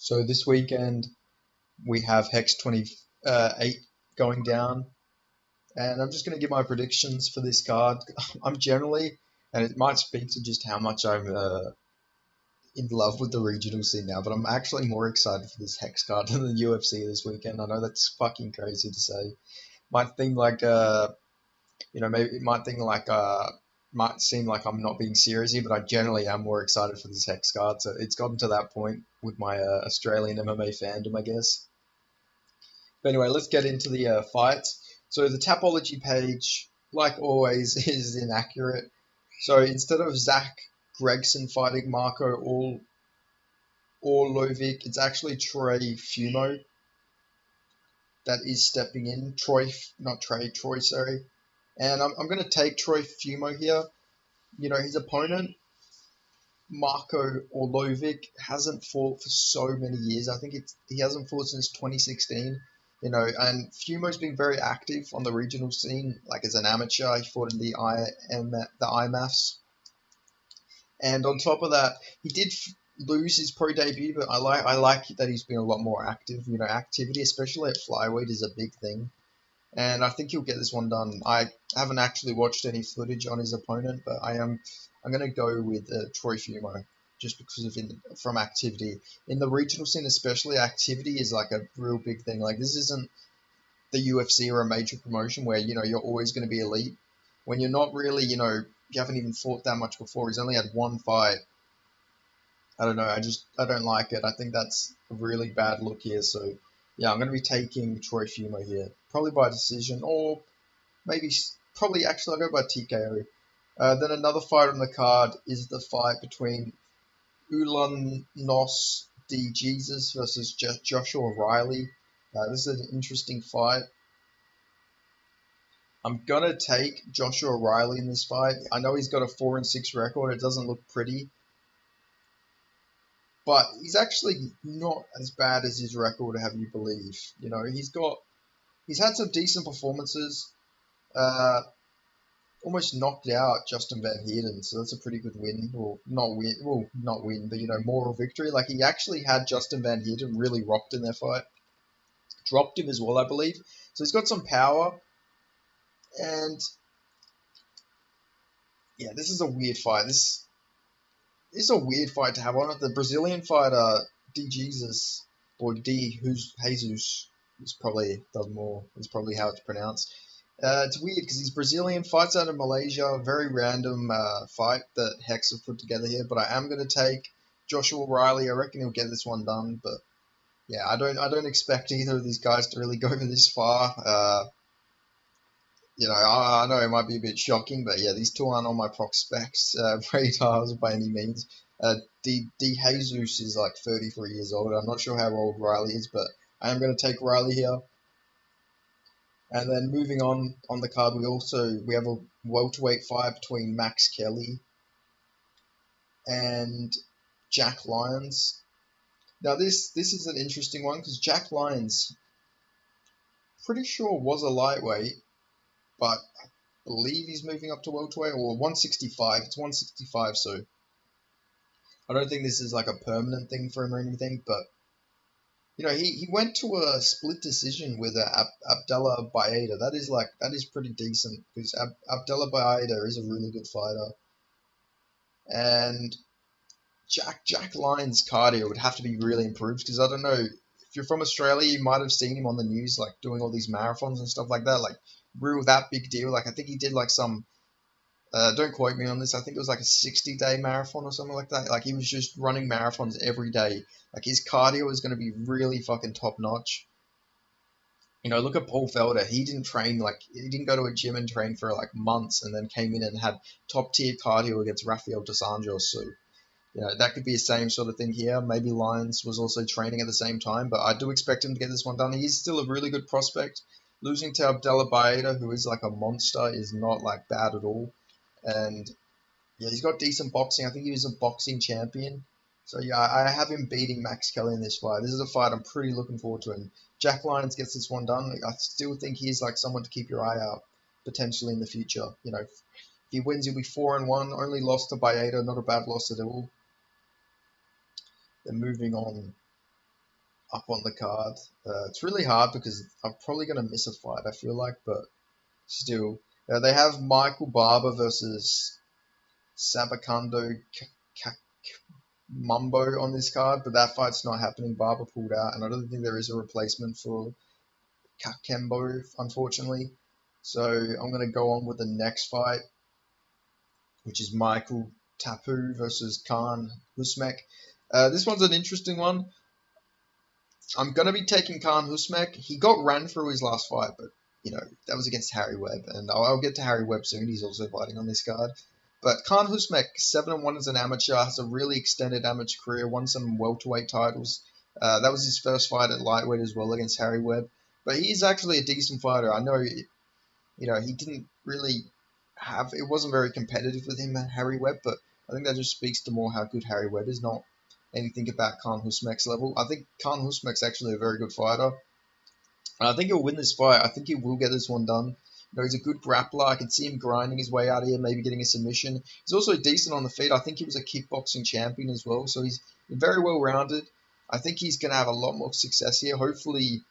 So this weekend we have Hex 28 going down, and I'm just going to give my predictions for this card. I'm generally, and it might speak to just how much I'm in love with the regional scene now, but I'm actually more excited for this Hex card than the UFC this weekend. I know that's fucking crazy to say. Might think like maybe it might seem like I'm not being serious here, but I generally am more excited for this Hex card. So it's gotten to that point with my Australian MMA fandom, I guess. But anyway, let's get into the fights. So the Tapology page, like always, is inaccurate. So instead of Zach Gregson fighting Marco Orlovic, it's actually Troy Fumo that is stepping in. Troy, sorry. And I'm going to take Troy Fumo here. His opponent, Marco Orlovic, hasn't fought for so many years. I think he hasn't fought since 2016. And Fumo's been very active on the regional scene, like as an amateur. He fought in the IMAFs, and on top of that, he did lose his pro debut. But I like that he's been a lot more active. Activity, especially at flyweight, is a big thing, and I think he'll get this one done. I haven't actually watched any footage on his opponent, but I'm going to go with Troy Fumo just because from activity in the regional scene, especially activity is like a real big thing. Like this isn't the UFC or a major promotion where you're always going to be elite. When you're not really, you haven't even fought that much before. He's only had one fight. I don't know. I don't like it. I think that's a really bad look here. So yeah, I'm going to be taking Troy Fumo here, probably by decision or maybe probably actually I'll go by TKO. Then another fight on the card is the fight between Ulan Nos D Jesus versus Joshua Riley. This is an interesting fight. I'm gonna take Joshua Riley in this fight. I know he's got a 4-6 record. It doesn't look pretty, but he's actually not as bad as his record. Have you believe? He's had some decent performances. Uh, Almost knocked out Justin Van Heerden, so that's a pretty good win. Not win, but moral victory. Like he actually had Justin Van Heerden really rocked in their fight, dropped him as well, I believe. So he's got some power, and yeah, this is a weird fight. This is a weird fight to have on it. The Brazilian fighter D Jesus or D who's Jesus is probably does more. Is probably how it's pronounced. It's weird because he's Brazilian, fights out of Malaysia. Very random fight that Hex have put together here. But I am going to take Joshua Riley. I reckon he'll get this one done. But yeah, I don't expect either of these guys to really go this far. I know it might be a bit shocking, but yeah, these two aren't on my prospects radars by any means. D Jesus is like 33 years old. I'm not sure how old Riley is, but I am going to take Riley here. And then moving on the card, we have a welterweight fight between Max Kelly and Jack Lyons. Now this is an interesting one because Jack Lyons, pretty sure was a lightweight, but I believe he's moving up to welterweight or 165. It's 165, so I don't think this is like a permanent thing for him or anything. But he went to a split decision with Abdallah Baeda. That is pretty decent because Abdallah Baeda is a really good fighter, and Jack Lyons' cardio would have to be really improved because I don't know if you're from Australia, you might have seen him on the news like doing all these marathons and stuff like that, like real that big deal. Like I think he did like some. Don't quote me on this. I think it was like a 60-day marathon or something like that. Like he was just running marathons every day. Like his cardio is going to be really fucking top notch. Look at Paul Felder. He didn't go to a gym and train for like months, and then came in and had top tier cardio against Rafael dos Anjos. So that could be the same sort of thing here. Maybe Lyons was also training at the same time, but I do expect him to get this one done. He's still a really good prospect. Losing to Abdallah Baeda, who is like a monster, is not like bad at all. And yeah, he's got decent boxing. I think he was a boxing champion. So yeah, I have him beating Max Kelly in this fight. This is a fight I'm pretty looking forward to. And Jack Lyons gets this one done. I still think he's like someone to keep your eye out potentially in the future. If he wins, he'll be 4-1. Only lost to Baeda, not a bad loss at all. Then moving on. up on the card. It's really hard because I'm probably going to miss a fight, I feel like, but still. They have Michael Barber versus Sabakundo Mumbo on this card, but that fight's not happening. Barber pulled out, and I don't think there is a replacement for Kakembo, unfortunately. So I'm going to go on with the next fight, which is Michael Tapu versus Khan Husmek. This one's an interesting one. I'm going to be taking Khan Husmek. He got ran through his last fight, but that was against Harry Webb, and I'll get to Harry Webb soon. He's also fighting on this card. But Khan Husmek, 7-1 as an amateur, has a really extended amateur career, won some welterweight titles. That was his first fight at lightweight as well against Harry Webb. But he's actually a decent fighter. I know, he didn't really it wasn't very competitive with him and Harry Webb, but I think that just speaks to more how good Harry Webb is, not anything about Khan Husmek's level. I think Khan Husmek's actually a very good fighter. And I think he'll win this fight. I think he will get this one done. He's a good grappler. I can see him grinding his way out of here, maybe getting a submission. He's also decent on the feet. I think he was a kickboxing champion as well, so he's very well rounded. I think he's going to have a lot more success here. Hopefully,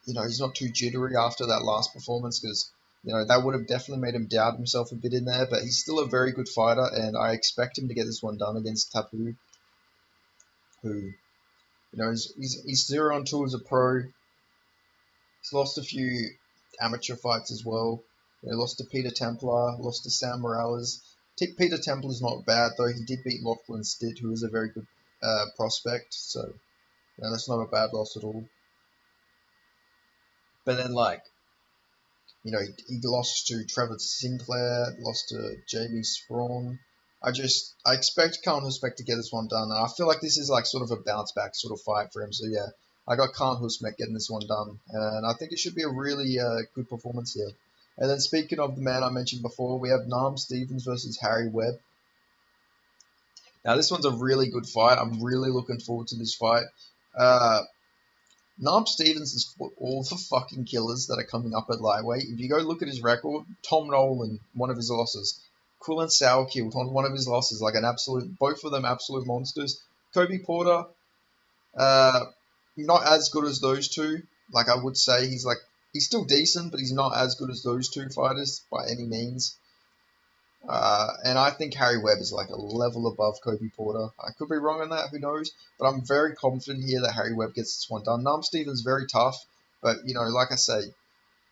he's not too jittery after that last performance, because that would have definitely made him doubt himself a bit in there. But he's still a very good fighter, and I expect him to get this one done against Tapu, who he's 0-2 as a pro. He's lost a few amateur fights as well. He lost to Peter Templar, lost to Sam Morales. Peter Templar's not bad, though. He did beat Lachlan Stitt, who is a very good prospect. So, that's not a bad loss at all. But then, he lost to Trevor Sinclair, lost to Jamie Sprawn. I expect Khan Husmek to get this one done. And I feel like this is sort of a bounce back sort of fight for him. So yeah, I got Khan Husmek getting this one done. And I think it should be a really good performance here. And then speaking of the man I mentioned before, we have Nam Stevens versus Harry Webb. Now this one's a really good fight. I'm really looking forward to this fight. Nam Stevens has fought all the fucking killers that are coming up at lightweight. If you go look at his record, Tom Nolan, one of his losses. Quillan Sauerkind, one of his losses, both of them absolute monsters. Kobe Porter, not as good as those two. I would say he's still decent, but he's not as good as those two fighters by any means. And I think Harry Webb is a level above Kobe Porter. I could be wrong on that, who knows? But I'm very confident here that Harry Webb gets this one done. Nam Stevens very tough, but like I say,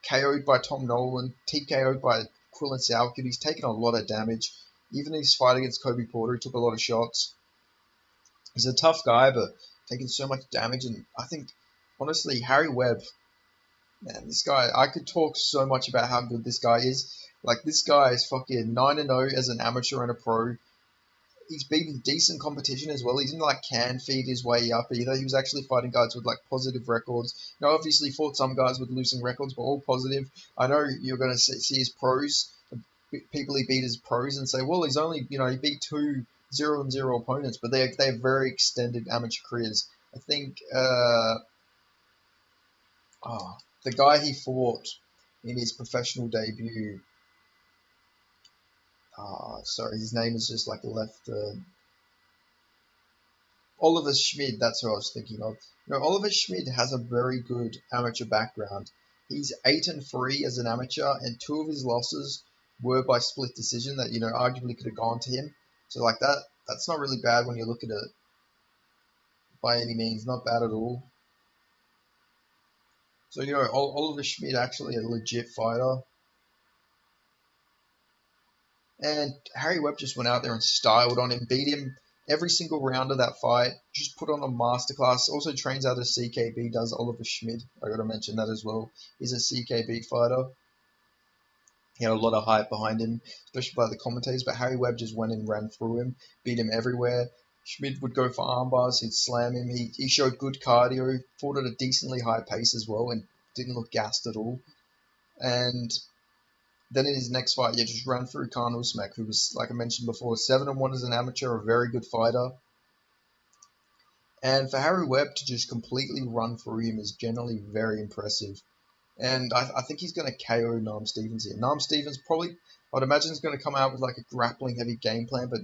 KO'd by Tom Nolan, TKO'd by Quillan Sauerkind. He's taken a lot of damage. Even in his fight against Kobe Porter, he took a lot of shots. He's a tough guy, but taking so much damage. And I think, honestly, Harry Webb, man, this guy, I could talk so much about how good this guy is. This guy is fucking 9-0 as an amateur and a pro. He's beaten decent competition as well. He didn't can feed his way up either. He was actually fighting guys with positive records. Obviously fought some guys with losing records, but all positive. I know you're going to see his pros, people he beat as pros, and say, well, he's only he beat 2 0-0 opponents, but they have very extended amateur careers. I think the guy he fought in his professional debut. Sorry, his name is just left. Oliver Schmid, that's who I was thinking of. Oliver Schmid has a very good amateur background. He's 8-3 as an amateur, and 2 of his losses were by split decision that arguably could have gone to him. So that's not really bad when you look at it. By any means, not bad at all. So Oliver Schmid actually a legit fighter. And Harry Webb just went out there and styled on him, beat him every single round of that fight, just put on a masterclass. Also trains out of CKB, does Oliver Schmid. I got to mention that as well. He's a CKB fighter. He had a lot of hype behind him, especially by the commentators, but Harry Webb just went and ran through him, beat him everywhere. Schmid would go for arm bars, he'd slam him. He showed good cardio, fought at a decently high pace as well, and didn't look gassed at all. And then in his next fight, just ran through Khan Husmek, who was, like I mentioned before, 7-1 as an amateur, a very good fighter. And for Harry Webb to just completely run through him is generally very impressive. And I think he's going to KO Nam Stevens here. Nam Stevens probably, I'd imagine, is going to come out with a grappling heavy game plan, but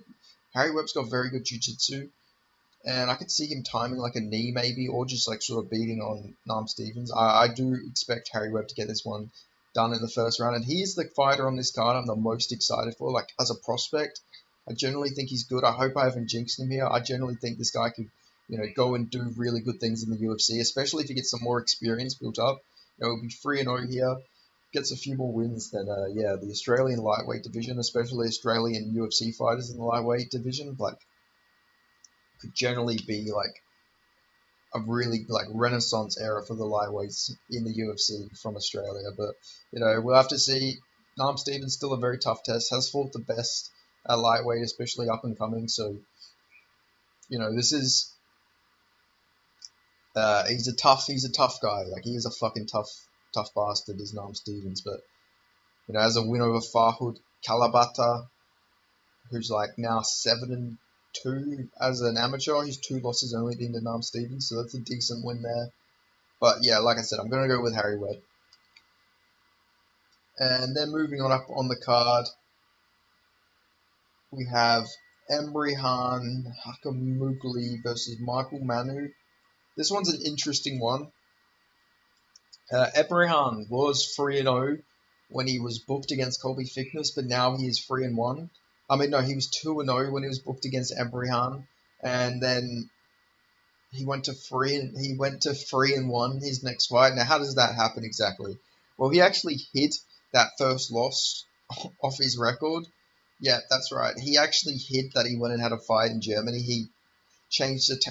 Harry Webb's got very good jiu-jitsu. and I could see him timing like a knee maybe, or just like sort of beating on Nam Stevens. I do expect Harry Webb to get this one done in the first round, and he is the fighter on this card I'm the most excited for. Like as a prospect, I generally think he's good. I hope I haven't jinxed him here. I generally think this guy could, go and do really good things in the UFC, especially if he gets some more experience built up. He'll be 3-0 here, gets a few more wins than the Australian lightweight division, especially Australian UFC fighters in the lightweight division. Like could generally be like a really like renaissance era for the lightweights in the UFC from Australia. But we'll have to see. Nam Stevens still a very tough test. Has fought the best at lightweight, especially up and coming. So this is he's a tough guy. Like he is a fucking tough bastard. Is Nam Stevens, but as a win over Fahud Kalabata, who's like now 7-2 as an amateur. His 2 losses only been to Nam Stevens, so that's a decent win there. But yeah, like I said, I'm going to go with Harry Webb. And then moving on up on the card, we have Emrihan Hakamugli versus Michael Manu. This one's an interesting one. Emrihan was 3-0 when he was booked against Colby Thickness, but now he is 3-1. I mean, no, he was 2-0 when he was booked against Emrihan, and then he went to 3-1 his next fight. Now, how does that happen exactly? Well, he actually hid that first loss off his record. Yeah, that's right. He actually hid that he went and had a fight in Germany. He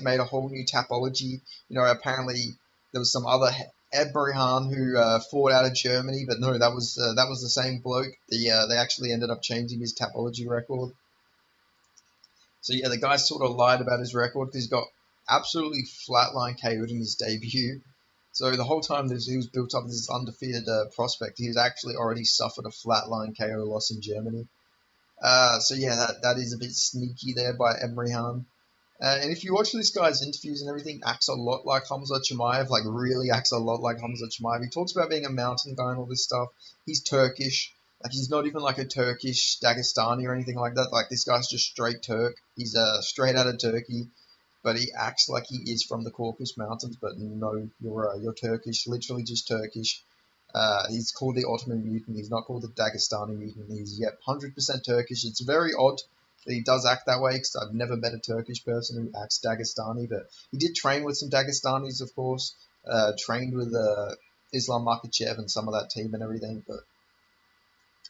made a whole new tapology. Apparently there was some other Ebrihan who fought out of Germany, but no, that was the same bloke. They actually ended up changing his tapology record. So yeah, the guy sort of lied about his record because he got absolutely flatline KO'd in his debut. So the whole time he was built up as this undefeated prospect, he had actually already suffered a flatline KO loss in Germany. So yeah, that is a bit sneaky there by Emrihan. And if you watch this guy's interviews and everything, acts a lot like Hamza Chimaev, like really acts a lot like Hamza Chimaev. He talks about being a mountain guy and all this stuff. He's Turkish. Like he's not even like a Turkish Dagestani or anything like that. Like this guy's just straight Turk. He's straight out of Turkey, but he acts like he is from the Caucasus Mountains. But no, you're Turkish, literally just Turkish. He's called the Ottoman mutant. He's not called the Dagestani mutant. He's 100% Turkish. It's very odd that he does act that way because I've never met a Turkish person who acts Dagestani. But he did train with some Dagestanis, of course. Trained with Islam Makhachev and some of that team and everything. But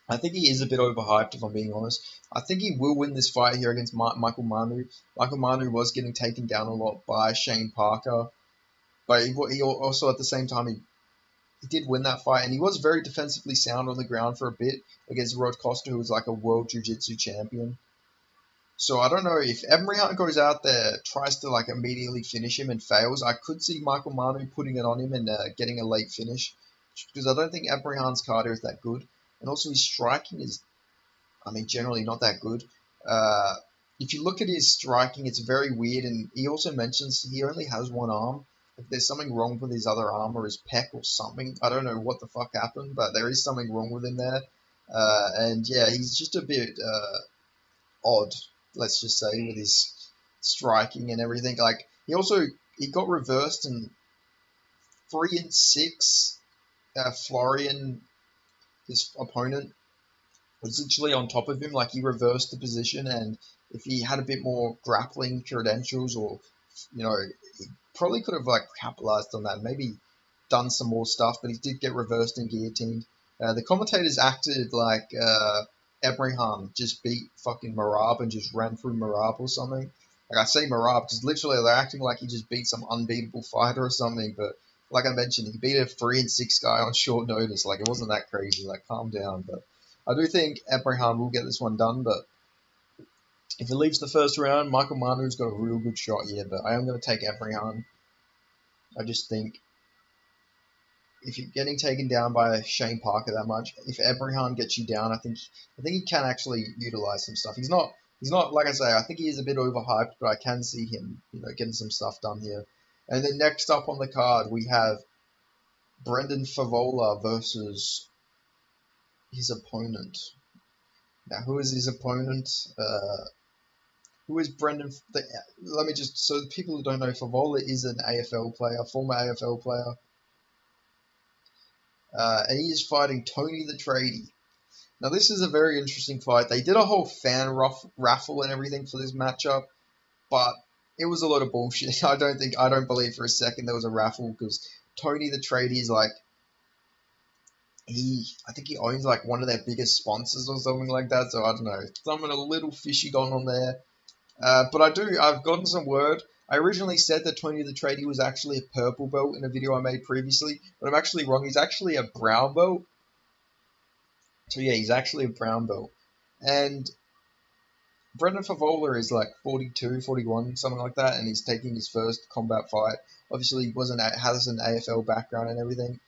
I think he is a bit overhyped, if I'm being honest. I think he will win this fight here against Michael Manu. Michael Manu was getting taken down a lot by Shane Parker. But he also, at the same time, he did win that fight, and he was very defensively sound on the ground for a bit against Rod Costa, who was like a world jiu-jitsu champion. So I don't know if Emrihan goes out there, tries to like immediately finish him and fails. I could see Michael Manu putting it on him and getting a late finish, because I don't think Emrihan's cardio is that good, and also his striking is, I mean, generally not that good. If you look at his striking, it's very weird, and he also mentions he only has one arm. If there's something wrong with his other arm or his pec or something, I don't know what the fuck happened, but there is something wrong with him there. And yeah, he's just a bit odd, let's just say, with his striking and everything. Like he got reversed in 3-6. Florian, his opponent, was literally on top of him. Like he reversed the position, and if he had a bit more grappling credentials, or he probably could have like capitalized on that, maybe done some more stuff. But he did get reversed and guillotined. The commentators acted like Ebrahim just beat fucking Marab and just ran through Marab or something. Like I say Marab because literally they're acting like he just beat some unbeatable fighter or something. But like I mentioned, he beat a 3-6 guy on short notice. Like it wasn't that crazy. Like calm down. But I do think Abraham will get this one done, but if he leaves the first round, Michael Manu's got a real good shot here, but I am going to take Abraham. I just think if you're getting taken down by Shane Parker that much, if Abraham gets you down, I think he can actually utilize some stuff. He's not like I say, I think he is a bit overhyped, but I can see him, getting some stuff done here. And then next up on the card, we have Brendan Favola versus his opponent. Now, who is his opponent? Who is Brendan? Let me just, so the people who don't know, Favola is an AFL player, former AFL player, and he is fighting Tony the Tradie. Now this is a very interesting fight. They did a whole fan raffle and everything for this matchup, but it was a lot of bullshit. I don't believe for a second there was a raffle, because Tony the Tradie is like, I think he owns like one of their biggest sponsors or something like that. So I don't know, something a little fishy gone on there. But I've gotten some word. I originally said that Tony the Tradie was actually a purple belt in a video I made previously, but I'm actually wrong. He's actually a brown belt. So yeah, he's actually a brown belt. And Brendan Favola is like 42, 41, something like that, and he's taking his first combat fight. Obviously, he has an AFL background and everything.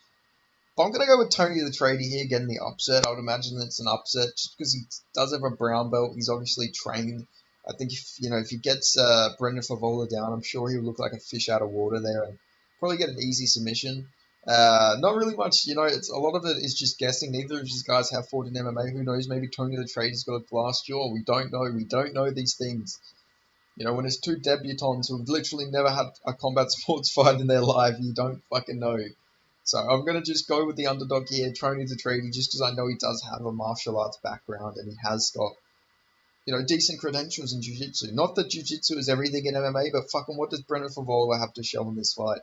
But I'm going to go with Tony the Tradie here, getting the upset. I would imagine it's an upset just because he does have a brown belt. He's obviously trained. I think if he gets Brendan Favola down, I'm sure he'll look like a fish out of water there and probably get an easy submission. Not really much, it's a lot of it is just guessing. Neither of these guys have fought in MMA. Who knows? Maybe Tony the Tradie's got a glass jaw. We don't know. We don't know these things. When it's two debutants who've literally never had a combat sports fight in their life, you don't fucking know. So I'm going to just go with the underdog here, Tony the Tradie, just because I know he does have a martial arts background and he has got, decent credentials in jiu-jitsu. Not that jiu-jitsu is everything in MMA, but fucking what does Brendan Favola have to show in this fight?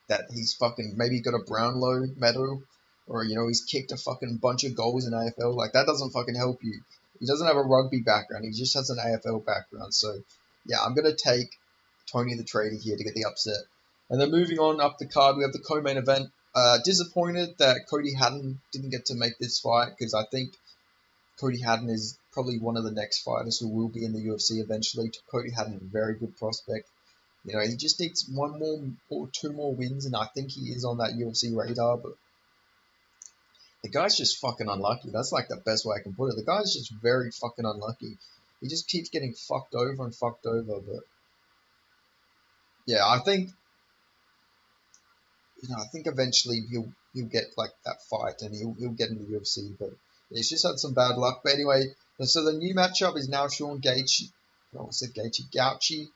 That he's fucking maybe got a Brownlow medal, or, he's kicked a fucking bunch of goals in AFL. Like, that doesn't fucking help you. He doesn't have a rugby background. He just has an AFL background. So, yeah, I'm going to take Tony the Tradie here to get the upset. And then moving on up the card, we have the co-main event. Disappointed that Cody Haddon didn't get to make this fight, because I think Cody Haddon is probably one of the next fighters who will be in the UFC eventually. Cody Haddon, a very good prospect. He just needs one more or two more wins, and I think he is on that UFC radar, but the guy's just fucking unlucky. That's like the best way I can put it. The guy's just very fucking unlucky. He just keeps getting fucked over and fucked over, but yeah, I think eventually he'll get like that fight and he'll get in the UFC, but he's just had some bad luck. But anyway, so the new matchup is now Sean Gaethje, Gauchi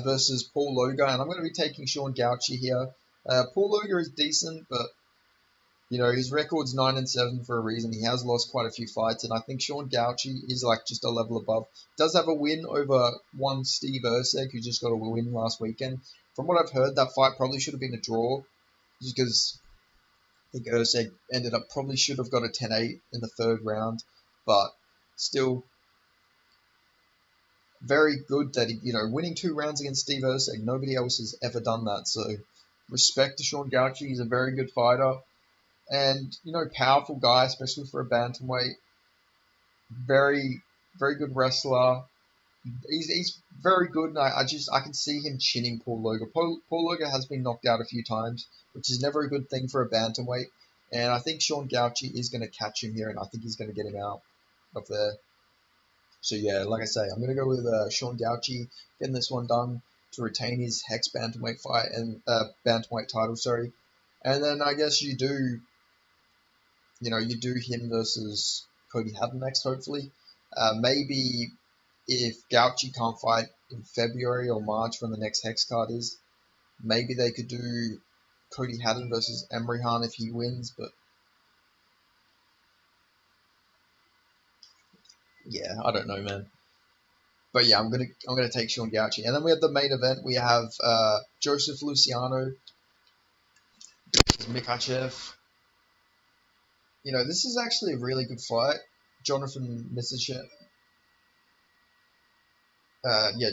versus Paul Loga, and I'm going to be taking Sean Gauchi here. Paul Loga is decent, but his record's 9-7 for a reason. He has lost quite a few fights, and I think Sean Gauchi is like just a level above. Does have a win over one Steve Erceg, who just got a win last weekend. From what I've heard, that fight probably should have been a draw, just because I think Erceg probably should have got a 10-8 in the third round, but still very good that he, winning 2 rounds against Steve Erceg. Nobody else has ever done that, so respect to Sean Gauchi. He's a very good fighter. And, powerful guy, especially for a bantamweight. Very, very good wrestler. He's very good, and I can see him chinning Paul Loga. Paul Loga has been knocked out a few times, which is never a good thing for a bantamweight. And I think Sean Gauchi is going to catch him here, and I think he's going to get him out of there. So yeah, like I say, I'm going to go with Sean Gauchi getting this one done to retain his Hex bantamweight fight and bantamweight title. Sorry, and then I guess you do him versus Cody Haddon next, hopefully. Maybe if Gauchi can't fight in February or March when the next Hex card is, maybe they could do Cody Haddon versus Emre Khan if he wins, but yeah, I don't know, man. But yeah, I'm gonna take Sean Gauchi. And then we have the main event. We have Joseph Luciano versus Mikhachev. This is actually a really good fight. Jonathan Misachev.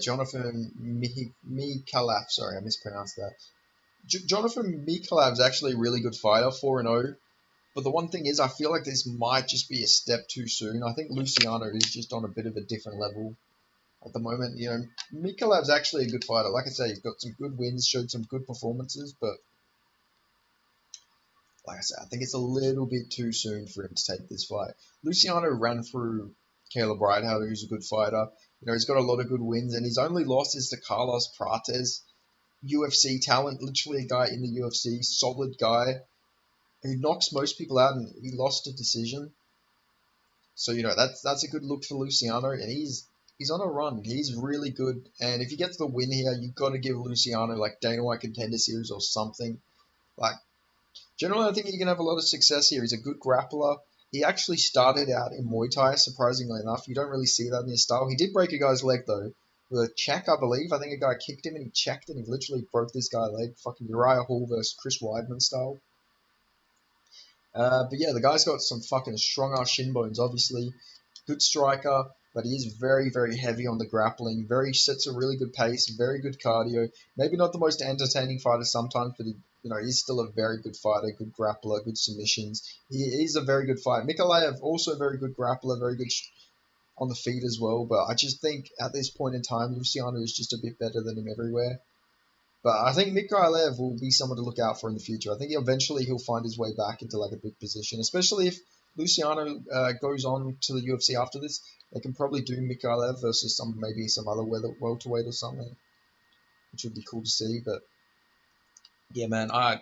Jonathan Mikhalaf. Sorry, I mispronounced that. Jonathan Mikhalaf is actually a really good fighter, 4-0. But the one thing is, I feel like this might just be a step too soon. I think Luciano is just on a bit of a different level at the moment. Mikalav's actually a good fighter. Like I say, he's got some good wins, showed some good performances, but like I said, I think it's a little bit too soon for him to take this fight. Luciano ran through Caleb Ridehalter, who's a good fighter. He's got a lot of good wins, and his only loss is to Carlos Prates, UFC talent, literally a guy in the UFC, solid guy who knocks most people out, and he lost a decision. So that's a good look for Luciano, and he's he's on a run. He's really good, and if he gets the win here, you've got to give Luciano like Dana White Contender Series or something. Like generally, I think he can have a lot of success here. He's a good grappler. He actually started out in Muay Thai, surprisingly enough. You don't really see that in his style. He did break a guy's leg though with a check, I believe. I think a guy kicked him and he checked and he literally broke this guy's leg. Fucking Uriah Hall versus Chris Weidman style. But yeah, the guy's got some fucking strong ass shin bones, obviously. Good striker, but he is very, very heavy on the grappling. Very sets a really good pace, very good cardio. Maybe not the most entertaining fighter sometimes, but he's still a very good fighter, good grappler, good submissions. He is a very good fighter. Mikhailov also a very good grappler, very good on the feet as well. But I just think at this point in time, Luciano is just a bit better than him everywhere. But I think Mikhailov will be someone to look out for in the future. I think eventually he'll find his way back into like a big position, especially if Luciano goes on to the UFC after this. They can probably do Mikhailov versus maybe some other welterweight or something, which would be cool to see. But yeah, man, I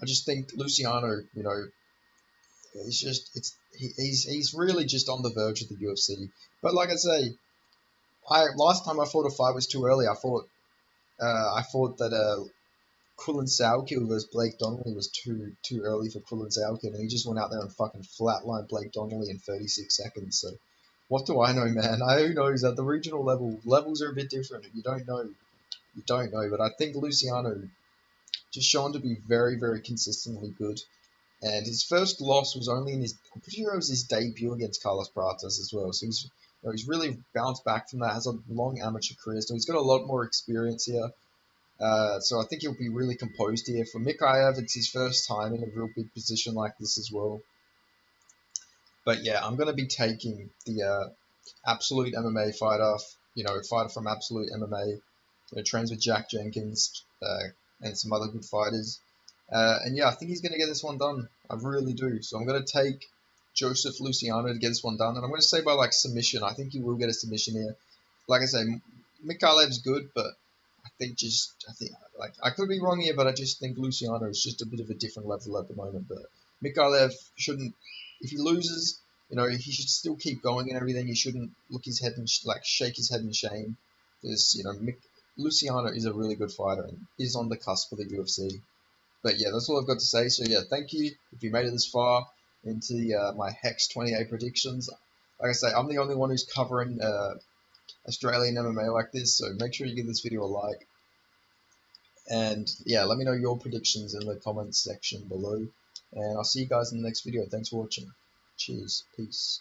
just think Luciano, he's really just on the verge of the UFC. But like I say, last time I thought a fight was too early. I thought that Quillen Salkill versus Blake Donnelly was too early for Quillen Salkill, and he just went out there and fucking flatlined Blake Donnelly in 36 seconds. So what do I know, man? Who knows? At the regional level, levels are a bit different. You don't know. You don't know. But I think Luciano just shown to be very, very consistently good. And his first loss was only I'm pretty sure it was his debut against Carlos Pratas as well. So he's really bounced back from that, has a long amateur career, so he's got a lot more experience here. So I think he'll be really composed here. For Mikhailov, it's his first time in a real big position like this as well. But yeah, I'm going to be taking the Absolute MMA fighter, fighter from Absolute MMA, trains with Jack Jenkins and some other good fighters. And yeah, I think he's going to get this one done. I really do. So I'm going to take Joseph Luciano to get this one done. And I'm going to say by like submission. I think he will get a submission here. Like I say, Mikhailov's good, but I think like I could be wrong here, but I just think Luciano is just a bit of a different level at the moment. But Mikhailov shouldn't, if he loses, he should still keep going and everything. He shouldn't look his head and shake his head in shame, because Luciano is a really good fighter and is on the cusp of the UFC. But yeah, that's all I've got to say. So yeah, thank you if you made it this far into my Hex 28 predictions. Like I say, I'm the only one who's covering Australian MMA like this, so make sure you give this video a like. And yeah, let me know your predictions in the comments section below. And I'll see you guys in the next video. Thanks for watching. Cheers. Peace.